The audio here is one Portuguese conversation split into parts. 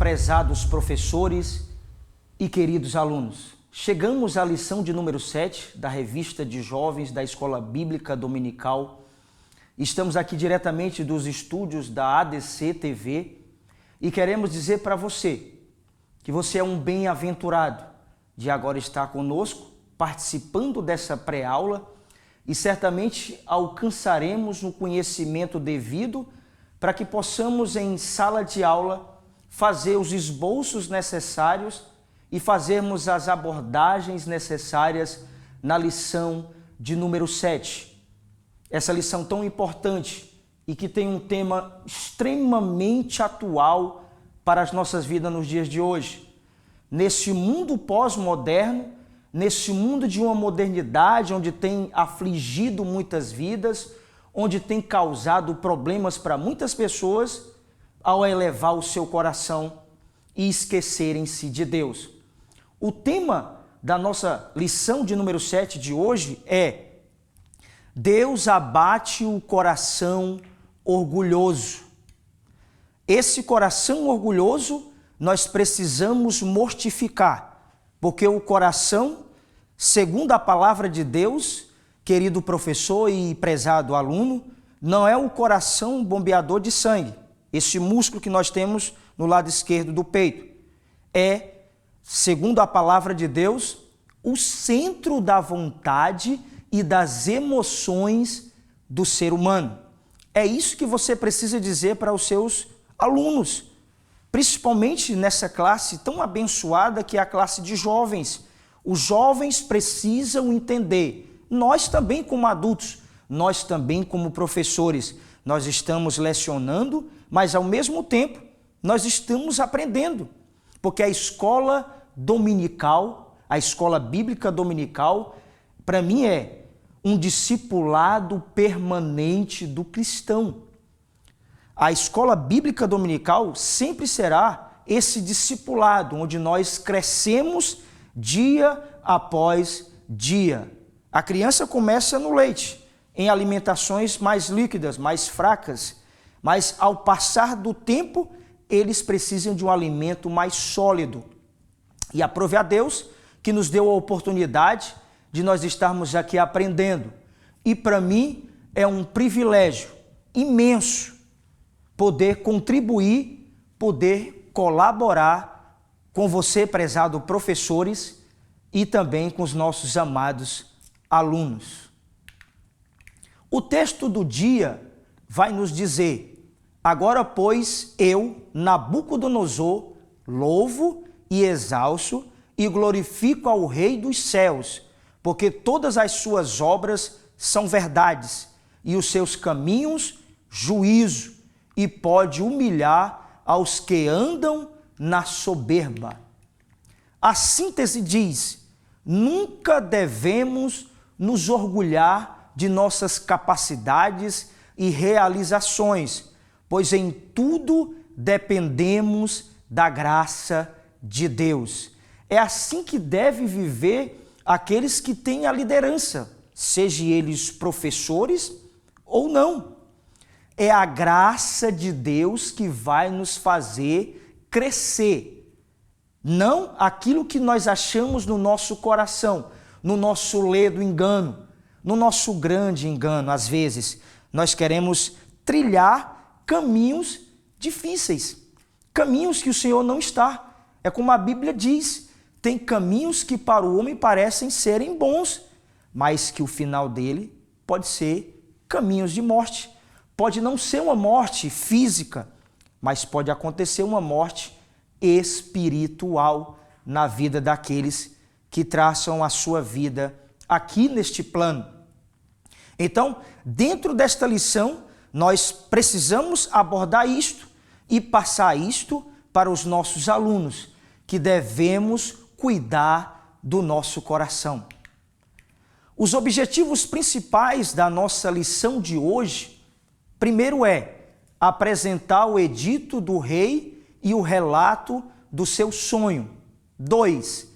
prezados professores e queridos alunos. Chegamos à lição de número 7 da revista de jovens da Escola Bíblica Dominical. Estamos aqui diretamente dos estúdios da ADC TV e queremos dizer para você que você é um bem-aventurado de agora estar conosco, participando dessa pré-aula, e certamente alcançaremos o conhecimento devido para que possamos, em sala de aula, fazer os esboços necessários e fazermos as abordagens necessárias na lição de número 7. Essa lição tão importante e que tem um tema extremamente atual para as nossas vidas nos dias de hoje. Nesse mundo pós-moderno, nesse mundo de uma modernidade onde tem afligido muitas vidas, onde tem causado problemas para muitas pessoas, ao elevar o seu coração e esquecerem-se de Deus. O tema da nossa lição de número 7 de hoje é: Deus abate o coração orgulhoso. Esse coração orgulhoso nós precisamos mortificar, porque o coração, segundo a palavra de Deus, querido professor e prezado aluno, não é o coração bombeador de sangue, esse músculo que nós temos no lado esquerdo do peito. É, segundo a palavra de Deus, o centro da vontade e das emoções do ser humano. É isso que você precisa dizer para os seus alunos, principalmente nessa classe tão abençoada que é a classe de jovens. Os jovens precisam entender, nós também como adultos, nós também como professores, nós estamos lecionando, mas ao mesmo tempo nós estamos aprendendo, porque a escola dominical, a escola bíblica dominical, para mim é um discipulado permanente do cristão. A escola bíblica dominical sempre será esse discipulado, onde nós crescemos dia após dia. A criança começa no leite, em alimentações mais líquidas, mais fracas, mas ao passar do tempo, eles precisam de um alimento mais sólido. E aprove a Deus que nos deu a oportunidade de nós estarmos aqui aprendendo. E para mim é um privilégio imenso poder contribuir, poder colaborar com você, prezado professores, e também com os nossos amados alunos. O texto do dia vai nos dizer: agora, pois, eu, Nabucodonosor, louvo e exalço e glorifico ao Rei dos céus, porque todas as suas obras são verdades e os seus caminhos juízo, e pode humilhar aos que andam na soberba. A síntese diz: nunca devemos nos orgulhar de nossas capacidades e realizações, pois em tudo dependemos da graça de Deus. É assim que deve viver aqueles que têm a liderança, sejam eles professores ou não. É a graça de Deus que vai nos fazer crescer, não aquilo que nós achamos no nosso coração, no nosso ledo engano, no nosso grande engano. Às vezes, nós queremos trilhar caminhos difíceis, caminhos que o Senhor não está. É como a Bíblia diz, tem caminhos que para o homem parecem serem bons, mas que o final dele pode ser caminhos de morte. Pode não ser uma morte física, mas pode acontecer uma morte espiritual na vida daqueles que traçam a sua vida aqui neste plano. Então, dentro desta lição, nós precisamos abordar isto e passar isto para os nossos alunos, que devemos cuidar do nosso coração. Os objetivos principais da nossa lição de hoje, primeiro é apresentar o edito do rei e o relato do seu sonho. 2.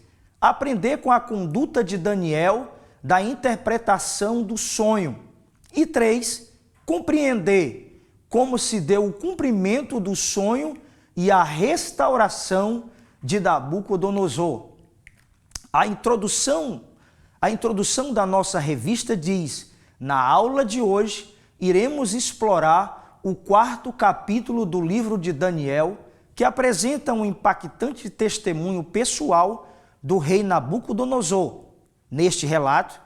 Aprender com a conduta de Daniel da interpretação do sonho. E 3. Compreender como se deu o cumprimento do sonho e a restauração de Nabucodonosor. A introdução da nossa revista diz: na aula de hoje, iremos explorar o 4º capítulo do livro de Daniel, que apresenta um impactante testemunho pessoal do rei Nabucodonosor. Neste relato,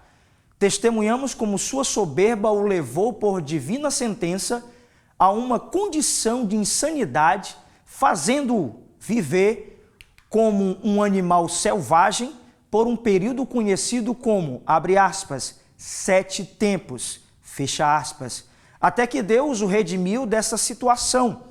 testemunhamos como sua soberba o levou por divina sentença a uma condição de insanidade, fazendo-o viver como um animal selvagem por um período conhecido como, abre aspas, 7 tempos, fecha aspas, até que Deus o redimiu dessa situação.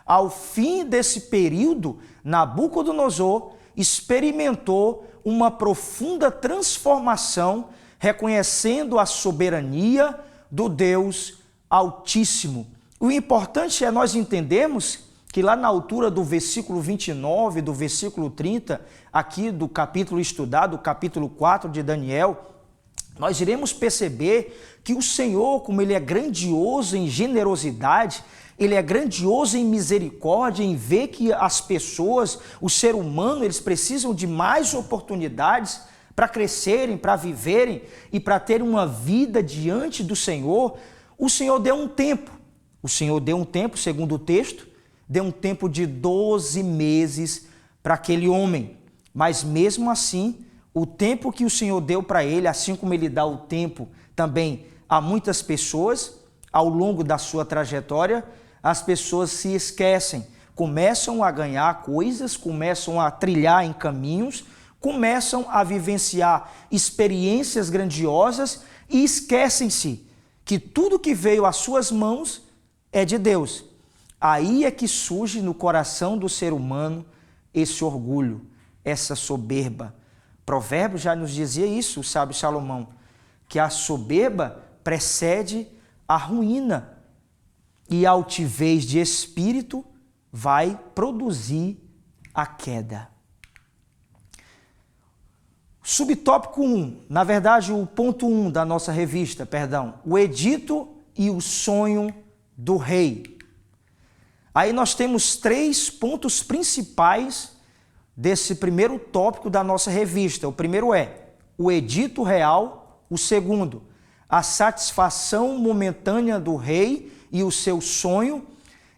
Ao fim desse período, Nabucodonosor experimentou uma profunda transformação, reconhecendo a soberania do Deus Altíssimo. O importante é nós entendermos que lá na altura do versículo 29, do versículo 30, aqui do capítulo estudado, capítulo 4 de Daniel, nós iremos perceber que o Senhor, como Ele é grandioso em generosidade, Ele é grandioso em misericórdia, em ver que as pessoas, o ser humano, eles precisam de mais oportunidades para crescerem, para viverem e para terem uma vida diante do Senhor. O Senhor deu um tempo. O Senhor deu um tempo, segundo o texto, deu um tempo de 12 meses para aquele homem. Mas mesmo assim, o tempo que o Senhor deu para ele, assim como Ele dá o tempo também a muitas pessoas, ao longo da sua trajetória, as pessoas se esquecem, começam a ganhar coisas, começam a trilhar em caminhos, começam a vivenciar experiências grandiosas e esquecem-se que tudo que veio às suas mãos é de Deus. Aí é que surge no coração do ser humano esse orgulho, essa soberba. Provérbios já nos dizia isso, o sábio Salomão, que a soberba precede a ruína e a altivez de espírito vai produzir a queda. Subtópico 1, na verdade o ponto 1 da nossa revista, o edito e o sonho do rei. Aí nós temos 3 pontos principais desse primeiro tópico da nossa revista. O primeiro é o edito real, o segundo, a satisfação momentânea do rei e o seu sonho,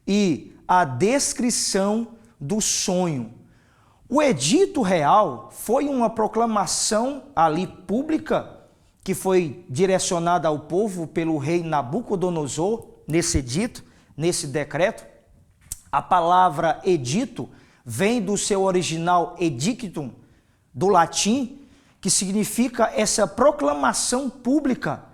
e a descrição do sonho. O edito real foi uma proclamação ali pública que foi direcionada ao povo pelo rei Nabucodonosor, nesse edito, nesse decreto. A palavra edito vem do seu original edictum, do latim, que significa essa proclamação pública,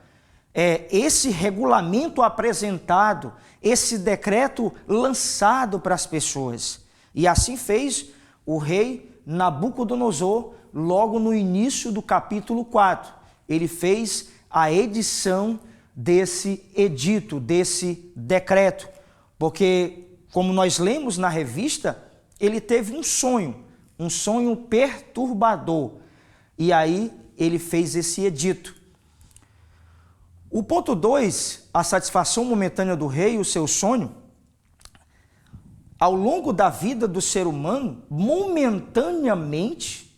esse regulamento apresentado, esse decreto lançado para as pessoas. E assim fez o rei Nabucodonosor logo no início do capítulo 4. Ele fez a edição desse edito, desse decreto, porque, como nós lemos na revista, ele teve um sonho perturbador, e aí ele fez esse edito. O ponto 2, a satisfação momentânea do rei e o seu sonho. Ao longo da vida do ser humano, momentaneamente,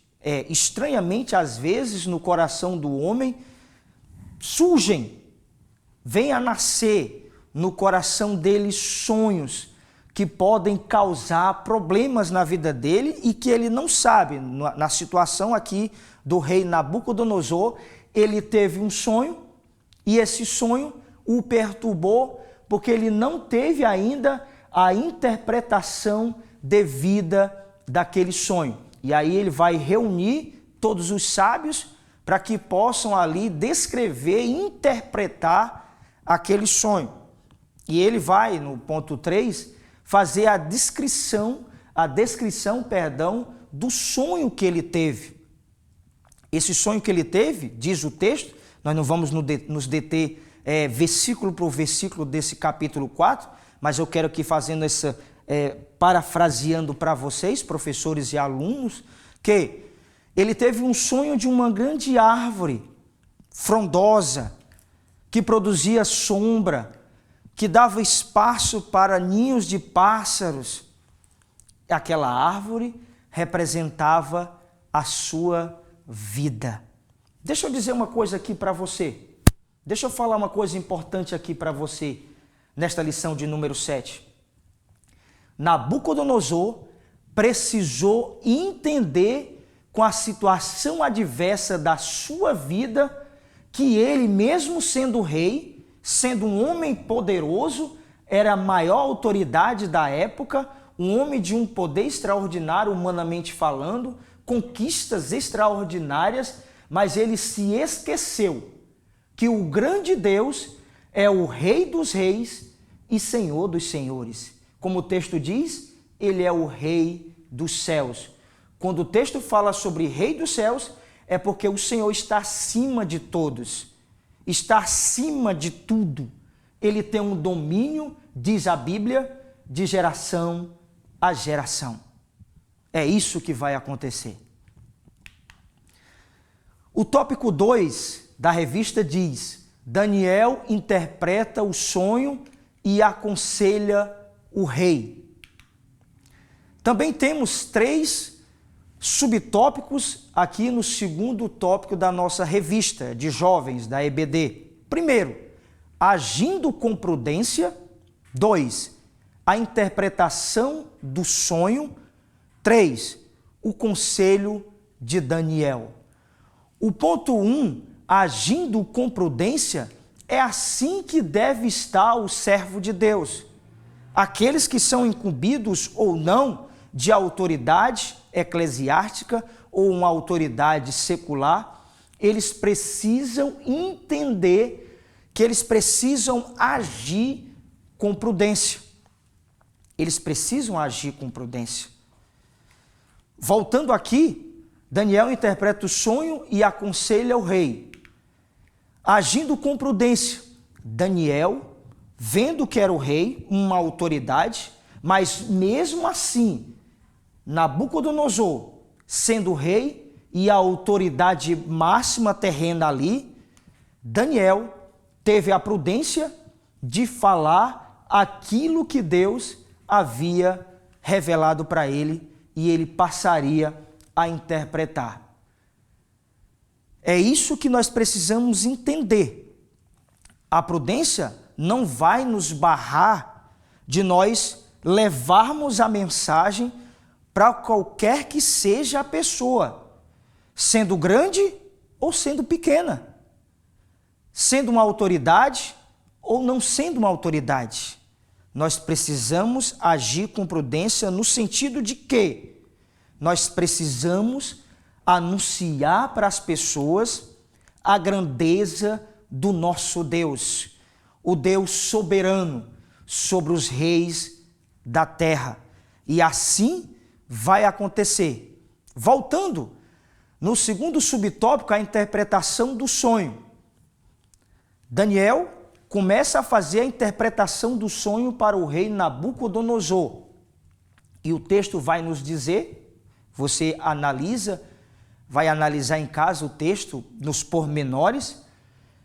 estranhamente às vezes, no coração do homem, vêm a nascer no coração dele sonhos que podem causar problemas na vida dele e que ele não sabe. Na situação aqui do rei Nabucodonosor, ele teve um sonho e esse sonho o perturbou porque ele não teve ainda a interpretação devida daquele sonho. E aí ele vai reunir todos os sábios para que possam ali descrever e interpretar aquele sonho. E ele vai, no ponto 3, fazer a descrição do sonho que ele teve. Esse sonho que ele teve, diz o texto, nós não vamos nos deter versículo por versículo desse capítulo 4, mas eu quero aqui fazendo essa, parafraseando para vocês, professores e alunos, que ele teve um sonho de uma grande árvore frondosa, que produzia sombra, que dava espaço para ninhos de pássaros, Aquela árvore representava a sua vida. Deixa eu dizer uma coisa aqui para você. Deixa eu falar uma coisa importante aqui para você nesta lição de número 7. Nabucodonosor precisou entender com a situação adversa da sua vida que ele, mesmo sendo rei, sendo um homem poderoso, era a maior autoridade da época, um homem de um poder extraordinário, humanamente falando, conquistas extraordinárias, mas ele se esqueceu que o grande Deus é o Rei dos Reis e Senhor dos Senhores. Como o texto diz, ele é o Rei dos céus. Quando o texto fala sobre Rei dos céus, é porque o Senhor está acima de todos, está acima de tudo. Ele tem um domínio, diz a Bíblia, de geração a geração. É isso que vai acontecer. O tópico 2 da revista diz: Daniel interpreta o sonho e aconselha o rei. Também temos 3 subtópicos aqui no segundo tópico da nossa revista de jovens da EBD. Primeiro, agindo com prudência. 2, a interpretação do sonho. 3, o conselho de Daniel. O ponto 1, agindo com prudência, é assim que deve estar o servo de Deus. Aqueles que são incumbidos ou não de autoridade eclesiástica ou uma autoridade secular, eles precisam entender que eles precisam agir com prudência. Eles precisam agir com prudência. Voltando aqui, Daniel interpreta o sonho e aconselha o rei. Agindo com prudência, Daniel, vendo que era o rei, uma autoridade, mas mesmo assim, Nabucodonosor, sendo rei e a autoridade máxima terrena ali, Daniel teve a prudência de falar aquilo que Deus havia revelado para ele e ele passaria a interpretar. É isso que nós precisamos entender. A prudência não vai nos barrar de nós levarmos a mensagem para qualquer que seja a pessoa, sendo grande ou sendo pequena, sendo uma autoridade ou não sendo uma autoridade. Nós precisamos agir com prudência no sentido de que nós precisamos anunciar para as pessoas a grandeza do nosso Deus, o Deus soberano sobre os reis da terra. E assim vai acontecer. Voltando no segundo subtópico, a interpretação do sonho. Daniel começa a fazer a interpretação do sonho para o rei Nabucodonosor. E o texto vai nos dizer, você vai analisar em casa o texto nos pormenores,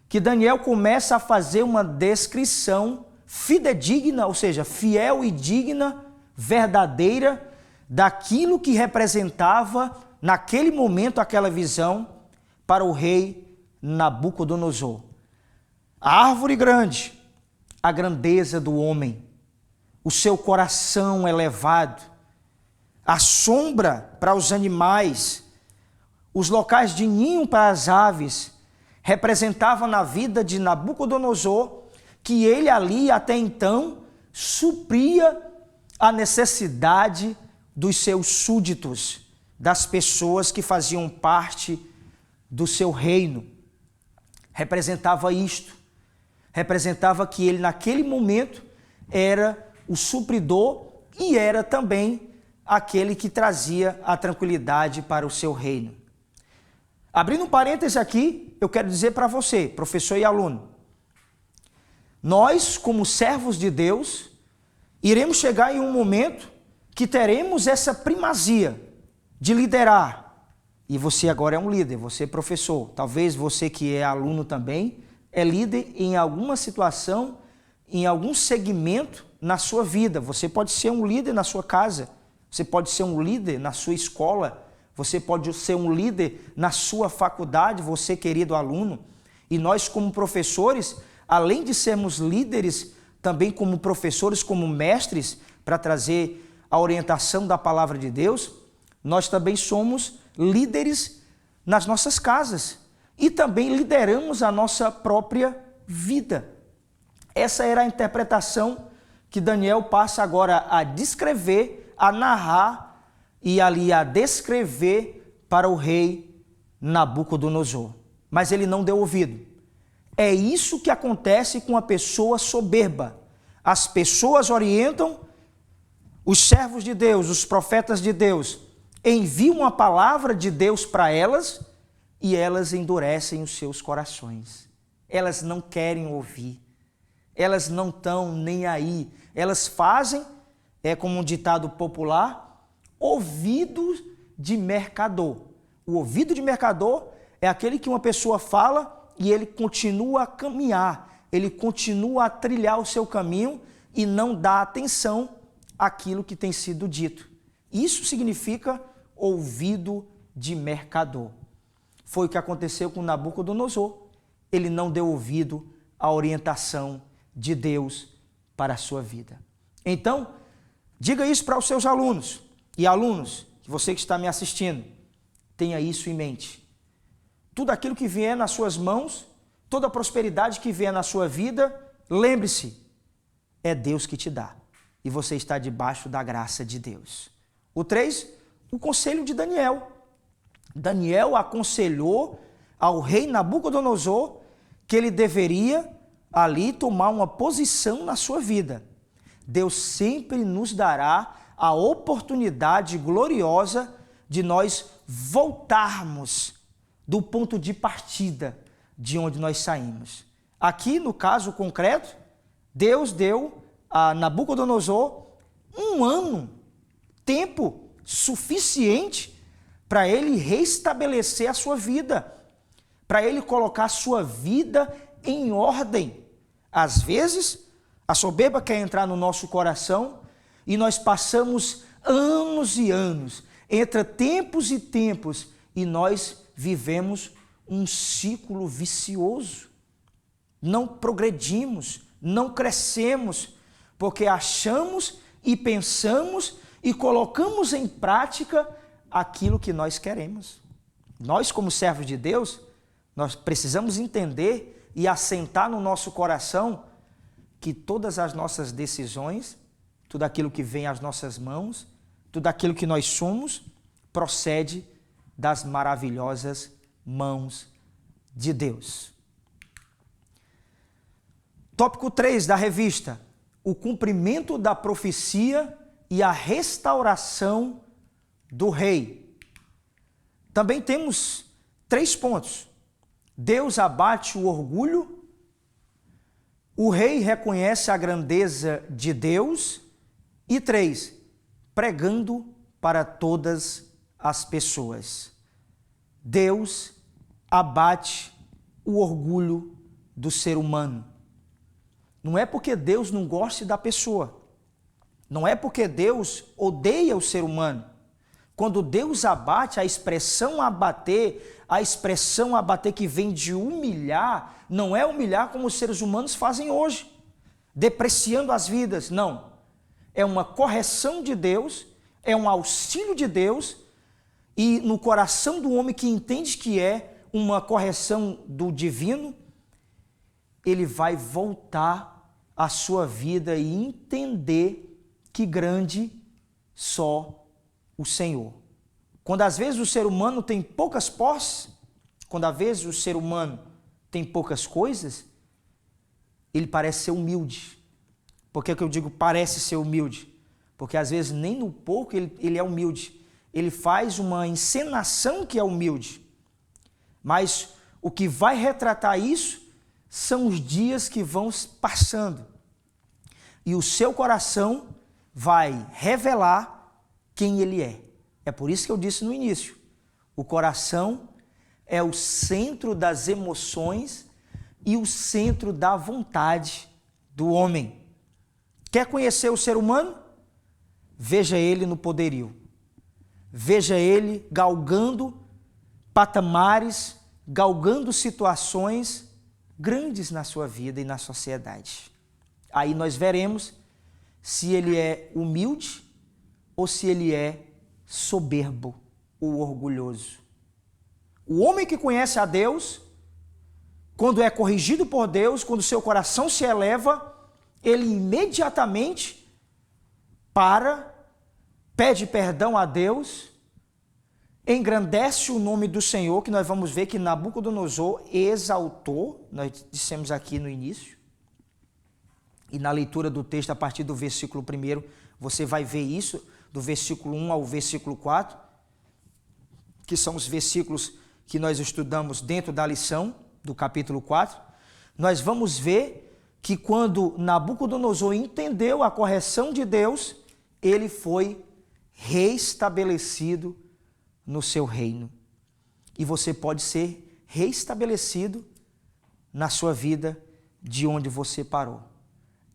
que Daniel começa a fazer uma descrição fidedigna, ou seja, fiel e digna, verdadeira, daquilo que representava naquele momento aquela visão para o rei Nabucodonosor. A árvore grande, a grandeza do homem, o seu coração elevado, a sombra para os animais, os locais de ninho para as aves, representava na vida de Nabucodonosor que ele ali até então supria a necessidade dos seus súditos, das pessoas que faziam parte do seu reino. Representava isto, representava que ele naquele momento era o supridor e era também aquele que trazia a tranquilidade para o seu reino. Abrindo um parêntese aqui, eu quero dizer para você, professor e aluno, nós, como servos de Deus, iremos chegar em um momento que teremos essa primazia de liderar. E você agora é um líder, você é professor. Talvez você que é aluno também é líder em alguma situação, em algum segmento na sua vida. Você pode ser um líder na sua casa, Você pode ser um líder na sua escola, você pode ser um líder na sua faculdade, você, querido aluno. E nós, como professores, além de sermos líderes, também como professores, como mestres, para trazer a orientação da palavra de Deus, nós também somos líderes nas nossas casas e também lideramos a nossa própria vida. Essa era a interpretação que Daniel passa agora a descrever, a narrar e ali a descrever para o rei Nabucodonosor. Mas ele não deu ouvido. É isso que acontece com a pessoa soberba. As pessoas orientam, os servos de Deus, os profetas de Deus, enviam a palavra de Deus para elas e elas endurecem os seus corações. Elas não querem ouvir, elas não estão nem aí. Elas fazem, como um ditado popular, ouvido de mercador. O ouvido de mercador é aquele que uma pessoa fala e ele continua a caminhar, ele continua a trilhar o seu caminho e não dá atenção àquilo que tem sido dito. Isso significa ouvido de mercador. Foi o que aconteceu com Nabucodonosor. Ele não deu ouvido à orientação de Deus para a sua vida. Então, diga isso para os seus alunos. E alunos, você que está me assistindo, tenha isso em mente. Tudo aquilo que vier nas suas mãos, toda a prosperidade que vier na sua vida, lembre-se, é Deus que te dá. E você está debaixo da graça de Deus. O 3, o conselho de Daniel. Daniel aconselhou ao rei Nabucodonosor que ele deveria ali tomar uma posição na sua vida. Deus sempre nos dará a oportunidade gloriosa de nós voltarmos do ponto de partida de onde nós saímos. Aqui, no caso concreto, Deus deu a Nabucodonosor 1 ano, tempo suficiente para ele restabelecer a sua vida, para ele colocar a sua vida em ordem. Às vezes, a soberba quer entrar no nosso coração e nós passamos anos e anos, entre tempos e tempos, e nós vivemos um ciclo vicioso. Não progredimos, não crescemos, porque achamos e pensamos e colocamos em prática aquilo que nós queremos. Nós, como servos de Deus, nós precisamos entender e assentar no nosso coração que todas as nossas decisões, tudo aquilo que vem às nossas mãos, tudo aquilo que nós somos, procede das maravilhosas mãos de Deus. Tópico 3 da revista: o cumprimento da profecia e a restauração do rei. Também temos 3 pontos. Deus abate o orgulho, o rei reconhece a grandeza de Deus e 3, pregando para todas as pessoas. Deus abate o orgulho do ser humano. Não é porque Deus não goste da pessoa, não é porque Deus odeia o ser humano. Quando Deus abate, a expressão abater que vem de humilhar, não é humilhar como os seres humanos fazem hoje, depreciando as vidas, não. É uma correção de Deus, é um auxílio de Deus, e no coração do homem que entende que é uma correção do divino, ele vai voltar à sua vida e entender que grande só o Senhor. Quando às vezes o ser humano tem poucas posses, quando às vezes o ser humano tem poucas coisas, ele parece ser humilde. Por que eu digo parece ser humilde? Porque às vezes nem no pouco ele é humilde. Ele faz uma encenação que é humilde. Mas o que vai retratar isso são os dias que vão passando. E o seu coração vai revelar quem ele é. É por isso que eu disse no início, o coração é o centro das emoções e o centro da vontade do homem. Quer conhecer o ser humano? veja ele no poderio. Veja ele galgando patamares, galgando situações grandes na sua vida e na sociedade. Aí nós veremos se ele é humilde ou se ele é soberbo ou orgulhoso. O homem que conhece a Deus, quando é corrigido por Deus, quando seu coração se eleva, ele imediatamente pede perdão a Deus, engrandece o nome do Senhor, que nós vamos ver que Nabucodonosor exaltou, nós dissemos aqui no início, e na leitura do texto, a partir do versículo 1, você vai ver isso, do versículo 1 ao versículo 4, que são os versículos que nós estudamos dentro da lição do capítulo 4, nós vamos ver que quando Nabucodonosor entendeu a correção de Deus, ele foi reestabelecido no seu reino. E você pode ser reestabelecido na sua vida de onde você parou.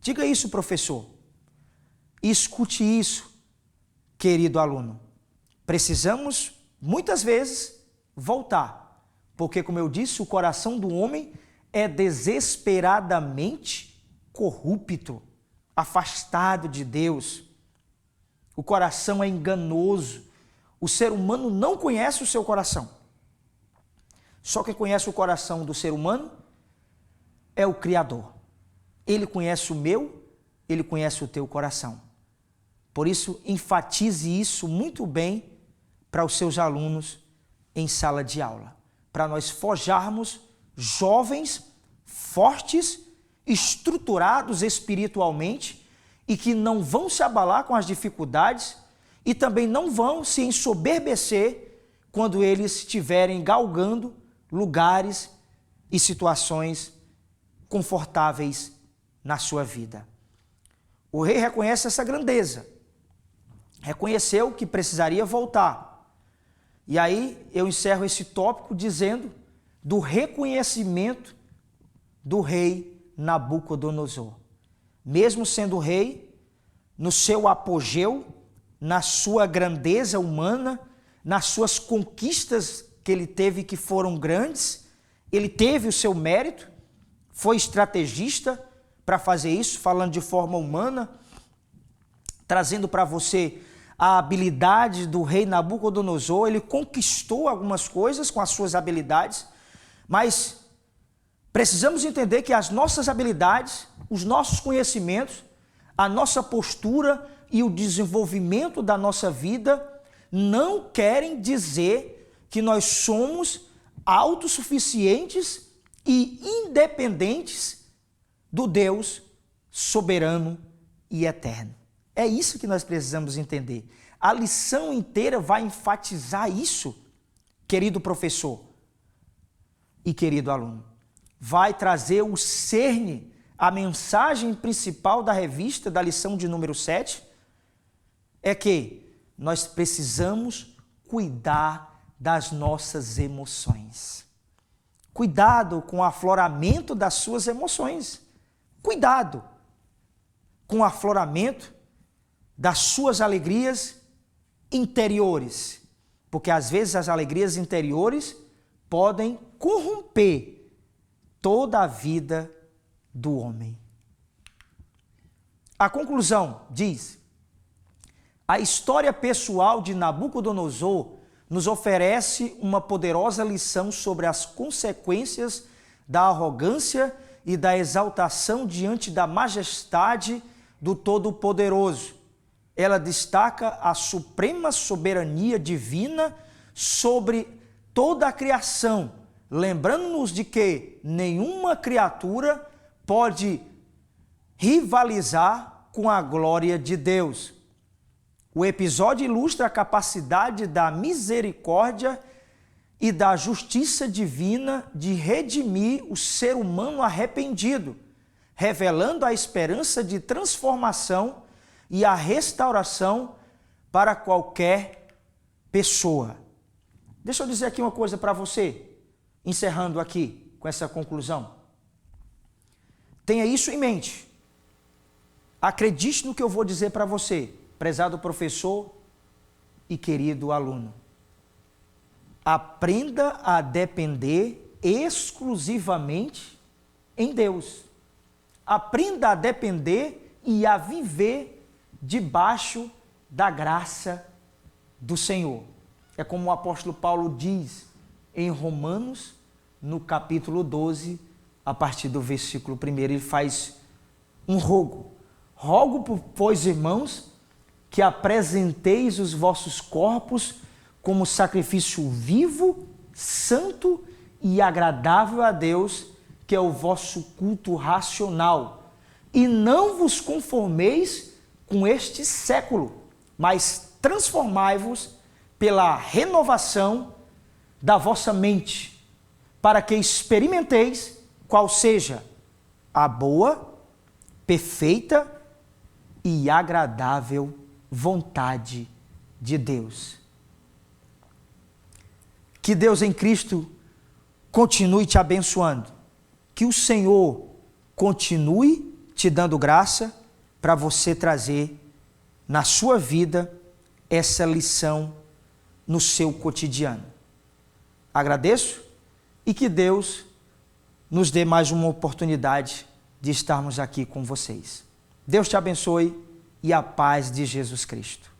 Diga isso, professor. Escute isso, querido aluno. Precisamos, muitas vezes, voltar. Porque, como eu disse, o coração do homem é desesperadamente corrupto, afastado de Deus. O coração é enganoso. O ser humano não conhece o seu coração. Só quem conhece o coração do ser humano é o Criador. Ele conhece o meu, ele conhece o teu coração. Por isso, enfatize isso muito bem para os seus alunos em sala de aula, para nós forjarmos jovens fortes, estruturados espiritualmente e que não vão se abalar com as dificuldades e também não vão se ensoberbecer quando eles estiverem galgando lugares e situações confortáveis na sua vida. O rei reconhece essa grandeza, reconheceu que precisaria voltar. E aí eu encerro esse tópico dizendo do reconhecimento do rei Nabucodonosor. Mesmo sendo rei, no seu apogeu, na sua grandeza humana, nas suas conquistas que ele teve que foram grandes, ele teve o seu mérito, foi estrategista para fazer isso, falando de forma humana, trazendo para você a habilidade do rei Nabucodonosor. Ele conquistou algumas coisas com as suas habilidades, mas precisamos entender que as nossas habilidades, os nossos conhecimentos, a nossa postura e o desenvolvimento da nossa vida não querem dizer que nós somos autossuficientes e independentes do Deus soberano e eterno. É isso que nós precisamos entender. A lição inteira vai enfatizar isso, querido professor e querido aluno. Vai trazer o cerne, a mensagem principal da revista, da lição de número 7, é que nós precisamos cuidar das nossas emoções. Cuidado com o afloramento das suas emoções. Cuidado com o afloramento das suas alegrias interiores, porque às vezes as alegrias interiores podem corromper toda a vida do homem. A conclusão diz: a história pessoal de Nabucodonosor nos oferece uma poderosa lição sobre as consequências da arrogância e da exaltação diante da majestade do Todo-Poderoso. Ela destaca a suprema soberania divina sobre toda a criação, lembrando-nos de que nenhuma criatura pode rivalizar com a glória de Deus. O episódio ilustra a capacidade da misericórdia e da justiça divina de redimir o ser humano arrependido, revelando a esperança de transformação e a restauração para qualquer pessoa. Deixa eu dizer aqui uma coisa para você, encerrando aqui com essa conclusão. Tenha isso em mente. Acredite no que eu vou dizer para você. prezado professor e querido aluno, aprenda a depender exclusivamente em Deus. Aprenda a depender e a viver debaixo da graça do Senhor. É como o apóstolo Paulo diz em Romanos, no capítulo 12, a partir do versículo 1, ele faz um rogo. Rogo, pois, irmãos, que apresenteis os vossos corpos como sacrifício vivo, santo e agradável a Deus, que é o vosso culto racional. E não vos conformeis com este século, mas transformai-vos pela renovação da vossa mente, para que experimenteis qual seja a boa, perfeita e agradável vontade de Deus. Que Deus em Cristo continue te abençoando. Que o Senhor continue te dando graça para você trazer na sua vida essa lição no seu cotidiano. Agradeço e que Deus nos dê mais uma oportunidade de estarmos aqui com vocês. Deus te abençoe e a paz de Jesus Cristo.